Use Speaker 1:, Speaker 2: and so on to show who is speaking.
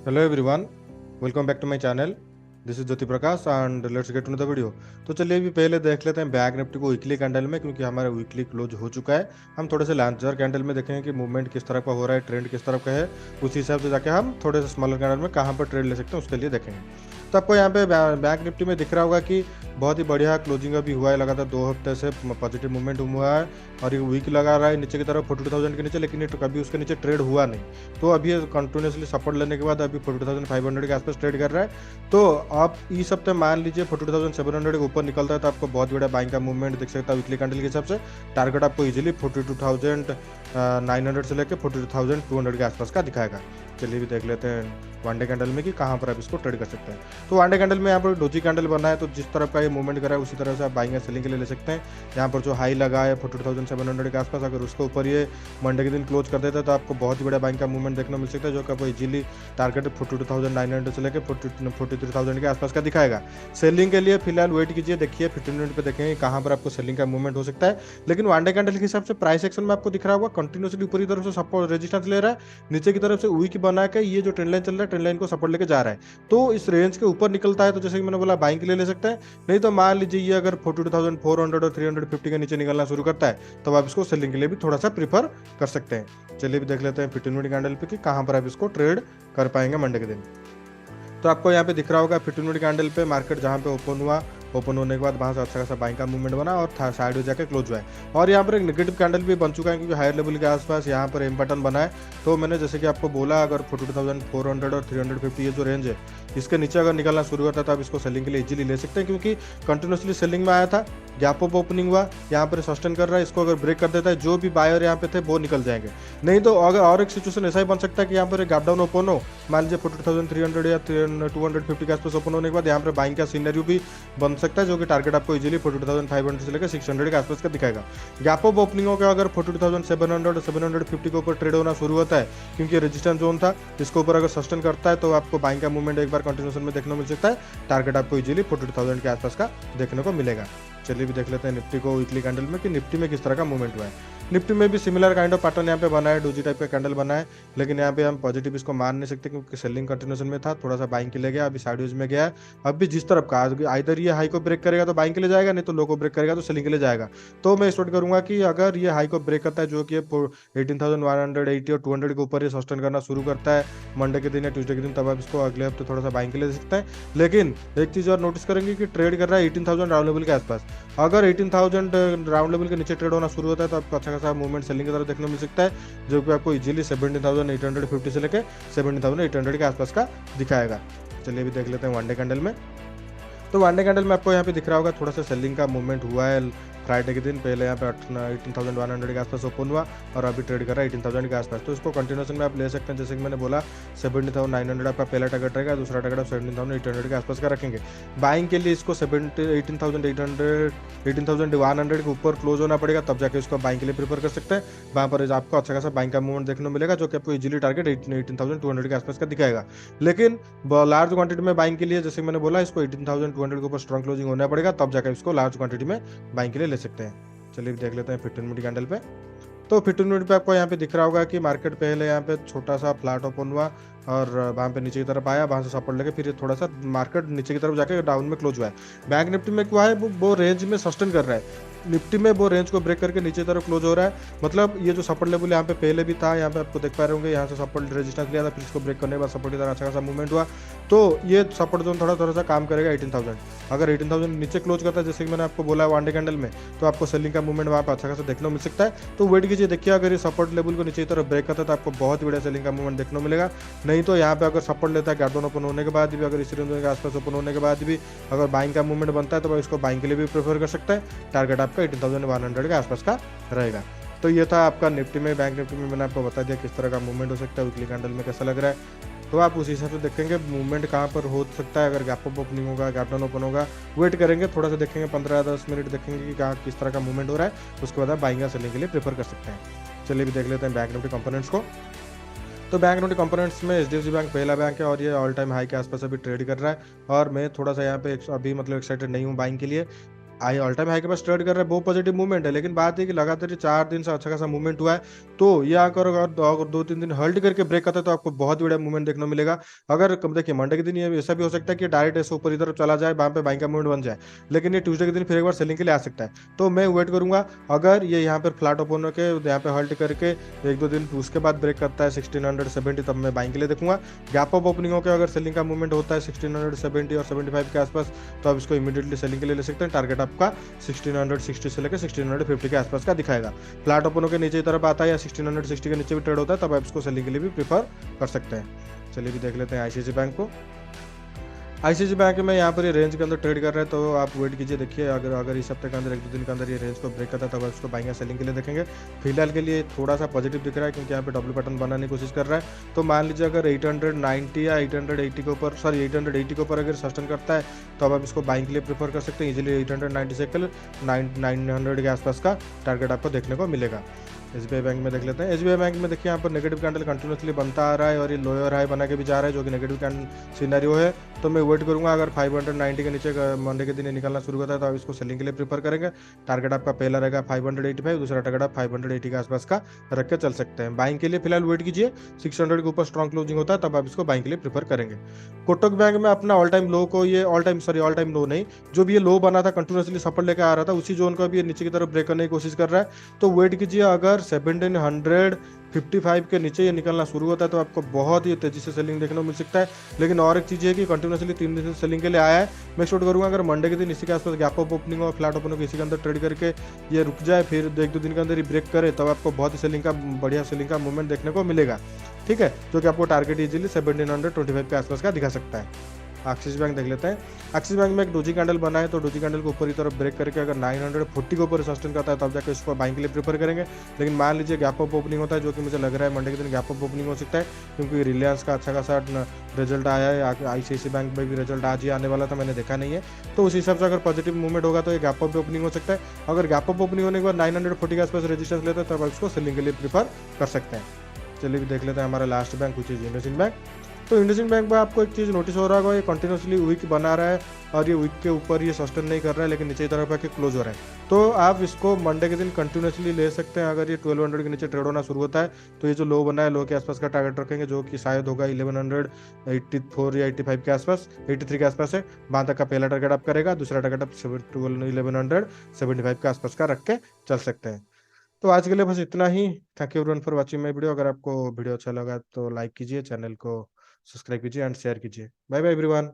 Speaker 1: Hello everyone, welcome back to my channel. This is Jyoti Prakash and let's get to the video. तो चलिए अभी पहले देख लेते हैं बैंक निफ्टी को वीकली कैंडल में, क्योंकि हमारा वीकली क्लोज हो चुका है। हम थोड़े से लार्जर कैंडल में देखेंगे कि मूवमेंट किस तरह का हो रहा है, ट्रेंड किस तरह का है। उसी हिसाब से जाके हम थोड़े से स्मॉलर कैंडल में कहाँ पर ट्रेड ले सकते हैं उसके लिए देखेंगे। तो आपको यहाँ पे बैंक निफ्टी में दिख रहा होगा कि बहुत ही बढ़िया क्लोजिंग अभी हुआ है, लगातार 2 हफ्ते से पॉजिटिव मूवमेंट हुआ है और ये वीक लगा रहा है नीचे की तरफ 42,000 के नीचे, लेकिन ये कभी उसके नीचे ट्रेड हुआ नहीं। तो अभी ये कंटिन्यूसली सपोर्ट लेने के बाद अभी 42,500 के आसपास ट्रेड कर रहा है। तो आप इस हफ्ते मान लीजिए 42,700 के ऊपर निकलता है तो आपको बहुत बड़ा बाइंग का मूवमेंट दिख सकता है वीकली कैंडल के हिसाब से। टारगेट आपको इजीली 42,900 से लेकर 42,200 के आसपास का दिखाएगा। चलिए भी देख लेते हैं वन डे कैंडल में कि कहाँ पर आप इसको ट्रेड कर सकते हैं। तो वन डे कैंडल में यहाँ पर डोजी कैंडल बना है, तो जिस तरफ का ये मूवमेंट करा है उसी तरह से आप बाइंग या सेलिंग के लिए ले सकते हैं। यहाँ पर जो हाई लगा है 42,700 के आसपास, अगर उसके ऊपर ये मंडे के दिन क्लोज कर देता है तो आपको बहुत ही बड़ा बाइंग का मूवमेंट देखने मिल सकता है, जो कि आपको इजीली टारगेट 42,900 से लेकर 43,000 के आसपास का दिखाएगा। सेलिंग के लिए फिलहाल वेट कीजिए, देखिए 15 मिनट पे देखेंगे कहाँ पर आपको सेलिंग का मूवमेंट हो सकता है। लेकिन वन डे कैंडल के हिसाब से प्राइस एक्शन में आपको दिख रहा होगा कंटिन्यूसली ऊपरी तरफ से सपोर्ट रेजिस्टेंस ले रहा है, नीचे की तरफ से वीक बना के ये जो ट्रेंड लाइन चल रहा है ट्रेंड लाइन को सपोर्ट लेके जा रहा है। तो इस रेंज के ऊपर निकलता है तो जैसे कि मैंने बोला बाइंग के लिए ले सकते हैं, नहीं तो मान लीजिए ये अगर 42,400 और 350 के नीचे निकलना शुरू करता है तो आप इसको सेलिंग के लिए भी थोड़ा सा प्रीफर कर सकते हैं। चलिए भी देख लेते हैं 15 मिनट कैंडल पे कि कहाँ पर आप इसको ट्रेड कर पाएंगे मंडे के दिन। तो आपको यहाँ पे दिख रहा होगा 15 मिनट कैंडल पे मार्केट जहाँ पे ओपन हुआ, ओपन होने के बाद वहाँ से अच्छा खासा बाइंग का मूवमेंट बना और साइड में जाकर क्लोज हुआ है। और यहाँ पर एक नेगेटिव कैंडल भी बन चुका है, क्योंकि हायर लेवल के आसपास यहाँ पर एम बटन बना है। तो मैंने जैसे कि आपको बोला अगर 42,400 और 350 ये जो रेंज है इसके नीचे अगर निकलना शुरू होता है तो आप इसको सेलिंग के लिए इजीली ले सकते हैं, क्योंकि कंटिन्यूसली सेलिंग में आया था, गैप अप ओपनिंग हुआ, यहाँ पर सस्टेन कर रहा है, इसको अगर ब्रेक कर देता है जो भी बायर यहाँ पे थे वो निकल जाएंगे। नहीं तो अगर और एक सिचुएशन ऐसा ही बन सकता है कि यहाँ पर गैप डाउन ओपन हो, मान लीजिए 42,300 या 250 के आसपास ओपन होने के बाद यहाँ पर बाइंग का सीनरियो भी बन सकता है, जो कि टारगेट आपको इजीली 42,500 से लेकर 600 के आसपास का दिखाएगा। गैप अप ओपनिंग होगा अगर 42,700 और 750 के ऊपर ट्रेड होना शुरू होता है, क्योंकि रेजिस्टेंस जोन था, इसके ऊपर अगर सस्टेन करता है तो आपको बाइंग का मूवमेंट एक बार कंटिन्यूएशन में देखने को मिल सकता है। टारगेट आपको इजीली 42,000 के आसपास का देखने को मिलेगा। चलिए भी देख लेते हैं निफ्टी को वीकली कैंडल में कि निफ्टी में किस तरह का मूवमेंट हुआ है। निफ्टी में भी सिमिलर काइंड ऑफ पैटर्न यहाँ पे बना है, डोजी टाइप का कैंडल बना है, लेकिन यहाँ पे हम पॉजिटिव इसको मान नहीं सकते क्योंकि सेलिंग कंटिन्यूएशन में था, थोड़ा सा बाइंग के लिए गया, अभी साइडवेज में गया। अब भी जिस तरफ का आइदर ये हाई को ब्रेक करेगा तो बाइंग के लिए जाएगा, नहीं तो लो को ब्रेक करेगा तो सेलिंग के लिए जाएगा। तो मैं एक्सपेक्ट करूंगा कि अगर ये हाई को ब्रेक करता है, जो कि 18,180 और 200 के ऊपर ये सस्टेन करना शुरू करता है मंडे के दिन या ट्यूजडे के दिन, तब आप इसको अगले हफ्ते थोड़ा सा बाइंग के लिए दे सकते हैं। लेकिन एक चीज़ और नोटिस करेंगे कि ट्रेड कर रहा है 18,000 राउंड लेवल के आसपास। अगर 18,000 राउंड लेवल के नीचे ट्रेड होना शुरू होता है तो आपको अच्छा खासा मूवमेंट सेलिंग की तरफ देखने को मिल सकता है, जो कि आपको इजीली 17,850 से लेकर 17,800 के आसपास का दिखाएगा। चलिए भी देख लेते हैं वन डे कैंडल में। तो वन डे कैंडल में आपको यहाँ पे दिख रहा होगा थोड़ा सा सेलिंग का मूवमेंट हुआ है फ्राइडे के दिन। पहले यहाँ पे 18,100 के आसपास ओपन हुआ और अभी ट्रेड कर रहा है 18,000 के आसपास। तो इसको कंटिन्यूएशन में आप ले सकते हैं, जैसे कि मैंने बोला 17,900 आपका पहला टारगेट रहेगा, दूसरा टारगेट आप 17,800 के आसपास का रखेंगे। बाइंग के लिए इसको 18,100 के ऊपर क्लोज होना पड़ेगा, तब जाके इसको बाइंग के लिए प्रीफर कर सकते हैं। वहाँ पर आपको अच्छा खासा बाइंग का मूवमेंट देखने को मिलेगा, जो कि आपको इजीली टारगेट 18,200 के आसपास का दिखाएगा। लेकिन लार्ज क्वांटिटी में बाइंग के लिए जैसे मैंने बोला इसको 18,200 के ऊपर स्ट्रॉन्ग क्लोजिंग होना पड़ेगा, तब जाकर इसको लार्ज क्वांटिटी में बाइंग के लिए ले सकते हैं। चलिए देख लेते हैं 15 मिनट कैंडल पे। तो 15 मिनट पे आपको यहाँ पे दिख रहा होगा कि मार्केट पहले यहाँ पे छोटा सा फ्लैट ओपन हुआ और वहाँ पे नीचे की तरफ आया, वहाँ से सपोर्ट लेके फिर थोड़ा सा मार्केट नीचे की तरफ जाके डाउन में क्लोज हुआ है। बैंक निफ्टी में क्या है वो रेंज में सस्टेन कर रहा है, निफ्टी में वो रेंज को ब्रेक करके नीचे तरफ क्लोज हो रहा है। मतलब ये जो सपोर्ट लेवल यहाँ पे पहले भी था, यहाँ पे आपको देख पा रहे होंगे, यहाँ से सपोर्ट रेजिस्टेंस लिया था, फिर इसको ब्रेक करने के बाद सपोर्ट की तरह अच्छा खासा मूवमेंट हुआ। तो ये सपोर्ट जोन थोड़ा सा काम करेगा 18,000। अगर 18,000 नीचे क्लोज करता है जैसे कि मैंने आपको बोला वन डे कैंडल में, तो आपको सेलिंग का मूवमेंट वहाँ पर अच्छा खासा देखने को मिल सकता है। तो वेट कीजिए, देखिए अगर ये सपोर्ट लेवल को नीचे की तरफ ब्रेक करता है तो आपको बहुत बड़ा सेलिंग का मूवमेंट देखने को मिलेगा। नहीं तो यहाँ पे अगर सपोर्ट लेता है गैप डाउन ओपन होने के बाद भी, अगर इसी रेंज के आसपास ओपन होने के बाद भी अगर बाइंग का मूवमेंट बनता है तो आप इसको बाइंग के लिए भी प्रेफर कर सकते हैं। टारगेट आपका 18,100 के आसपास का रहेगा। तो ये था आपका निफ्टी में। बैंक निफ्टी में मैंने आपको बता दिया किस तरह का मूवमेंट हो सकता है, वीकली कैंडल में कैसा लग रहा है। तो आप उस हिसाब से देखेंगे मूवमेंट कहाँ पर हो सकता है। अगर गैप अप ओपनिंग होगा, गैप डाउन ओपन होगा, वेट करेंगे, थोड़ा सा देखेंगे 15-10 मिनट देखेंगे कि कहाँ किस तरह का मूवमेंट हो रहा है, उसके बाद आप बाइंग या सेलिंग के लिए प्रेफर कर सकते हैं। चलिए भी देख लेते हैं बैंक निफ्टी कंपोनेंट्स को। तो बैंक निफ्टी कंपोनेंट्स में एचडीएफसी बैंक पहला बैंक है और ये ऑल टाइम हाई के आसपास अभी ट्रेड कर रहा है। और मैं थोड़ा सा यहाँ पे अभी मतलब एक्साइटेड नहीं हूँ बाइंग के लिए, आई ऑल टाइम हाई के पास ट्रेड कर रहा है, वो पॉजिटिव मूवमेंट है, लेकिन बात है कि लगातार 4 दिन से अच्छा खासा मूवमेंट हुआ है। तो ये आकर अगर 2-3 दिन होल्ड करके ब्रेक करता है तो आपको बहुत बड़ा मूवमेंट देखने को मिलेगा। अगर देखिए मंडे के दिन ये ऐसा भी हो सकता है कि डायरेक्ट ऐसे ऊपर इधर चला जाए, वहां पे बाइंग का मूवमेंट बन जाए, लेकिन ये ट्यूसडे के दिन फिर एक बार सेलिंग के लिए आ सकता है। तो मैं वेट करूंगा, अगर ये यहाँ पर फ्लैट ओपन होकर यहाँ पे होल्ड करके 1-2 दिन उसके बाद ब्रेक करता है 1670, तब मैं बाइंग के लिए देखूंगा। गैप अप ओपनिंग होकर अगर सेलिंग का मूवमेंट होता है 1670 और 75 के आसपास, तो आप इसको इमीडिएटली सेलिंग के लिए ले सकते हैं। टारगेट आपका 1660 से लेकर 1650 के आसपास का दिखाएगा। फ्लैट ओपनों के नीचे की तरफ आता है या 1660 के नीचे भी ट्रेड होता है, तब आप इसको सेलिंग के लिए भी प्रीफर कर सकते हैं। चलिए भी देख लेते हैं आईसीआईसी बैंक को। आईसीआईसी बैंक में यहाँ पर ये रेंज के अंदर ट्रेड कर रहे हैं, तो आप वेट कीजिए, देखिए अगर इस हफ्ते के अंदर 1-2 दिन के अंदर ये रेंज को ब्रेक करता है, तब आप इसको बाइंग या सेलिंग के लिए देखेंगे। फिलहाल के लिए थोड़ा सा पॉजिटिव दिख रहा है, क्योंकि यहाँ पे डब्ल्यू पैटर्न बनाने की कोशिश कर रहा है। तो मान लीजिए अगर 890 या 880 के ऊपर, सॉरी 880 के ऊपर अगर सस्टेन करता है, तो अब आप इसको बाइंग के लिए प्रेफर कर सकते हैं। इजीली 890 से 900 के आसपास का टारगेट आपको देखने को मिलेगा। एसबीआई बैंक में देख लेते हैं। एसबीआई बैंक में देखिए यहाँ पर नेगेटिव कैंडल कंटिन्यूसली बनता आ रहा है और ये लोअर हाई बना के भी जा रहा है, जो कि नेगेटिव कैंडल सिनेरियो है। तो मैं वेट करूंगा, अगर 590 के नीचे मंडे के दिन निकलना शुरू होता है, तो आप इसको सेलिंग के लिए प्रीफर करेंगे। टारगेट आपका पहला रहेगा 585, दूसरा टारगेट आप 580 के आसपास का रख के चल सकते हैं। बाइंग के लिए फिलहाल वेट कीजिए, 600 के ऊपर स्ट्रॉन्ग क्लोजिंग होता है, तब आप इसको बाइंग के लिए प्रीफर करेंगे। कोटक बैंक में अपना ऑल टाइम लो को ये ऑल टाइम लो नहीं, जो भी ये लो बना था कंटिन्यूसली सपोर्ट लेकर आ रहा था, उसी जोन को भी नीचे की तरफ ब्रेक करने की कोशिश कर रहा है। तो वेट कीजिए, अगर 1755 के नीचे ये निकलना शुरू होता है, तो आपको बहुत ही तेजी से सेलिंग देखने को मिल सकता है। लेकिन और एक चीज़ है कि कंटिन्यूसली 3 दिन से सेलिंग के लिए आया है। मैं शॉर्ट करूंगा, अगर मंडे के दिन इसी के आसपास गैप अप ओपनिंग और फ्लैट ओपनिंग इसी के अंदर ट्रेड करके ये रुक जाए, फिर 1-2 दिन के अंदर ही ब्रेक करे, तब आपको बहुत ही बढ़िया सेलिंग का मूवमेंट देखने को मिलेगा। ठीक है, जो कि आपको टारगेट इजीली 1725 के आसपास का दिखा सकता है। एक्सिस बैंक देख लेते हैं। एक्सिस बैंक में एक डोजी कैंडल बना है, तो डोजी कैंडल को ऊपर की तरफ ब्रेक करके अगर 940 के ऊपर सस्टेन करता है, तब जाकर इसको बाइंग के लिए प्रीफर करेंगे। लेकिन मान लीजिए गैप अप ओपनिंग होता है, जो कि मुझे लग रहा है मंडे के दिन गैप अप ओपनिंग हो सकता है, क्योंकि रिलायंस का अच्छा खासा रिजल्ट आया है। आईसीआईसी बैंक में भी रिजल्ट आज ही आने वाला था, मैंने देखा नहीं है। तो उस हिसाब से अगर पॉजिटिव मूवमेंट होगा तो ये गैप अप ओपनिंग हो सकता है। अगर गैप अप ओपनिंग होने के बाद 940 के आसपास रेजिस्टेंस लेते हैं, तब आप इसको सेलिंग के लिए प्रीफर कर सकते हैं। चलिए भी देख लेते हैं हमारा last bank, which is IndusInd bank. तो इंडसइंड बैंक में आपको एक चीज़ नोटिस हो रहा होगा, ये कंटिन्यूसली वीक बना रहा है और ये वीक के ऊपर ये सस्टेन नहीं कर रहा है, लेकिन नीचे की तरफ आके क्लोज हो रहा है। तो आप इसको मंडे के दिन कंटिन्यूसली ले सकते हैं। अगर ये 1200 के नीचे ट्रेड होना शुरू होता है, तो ये जो लो बना है, लो के आसपास का टारगेट रखेंगे, जो कि शायद होगा 1184 या 85 के आसपास, 83 के आसपास है। वहाँ तक का पहला टारगेट आप करेगा, दूसरा टारगेट आप 1175 के आसपास का रख के चल सकते हैं। तो आज के लिए बस इतना ही। Thank you everyone for watching my video. अगर आपको वीडियो अच्छा लगा तो लाइक कीजिए, चैनल को सब्सक्राइब कीजिए एंड शेयर कीजिए। Bye bye everyone.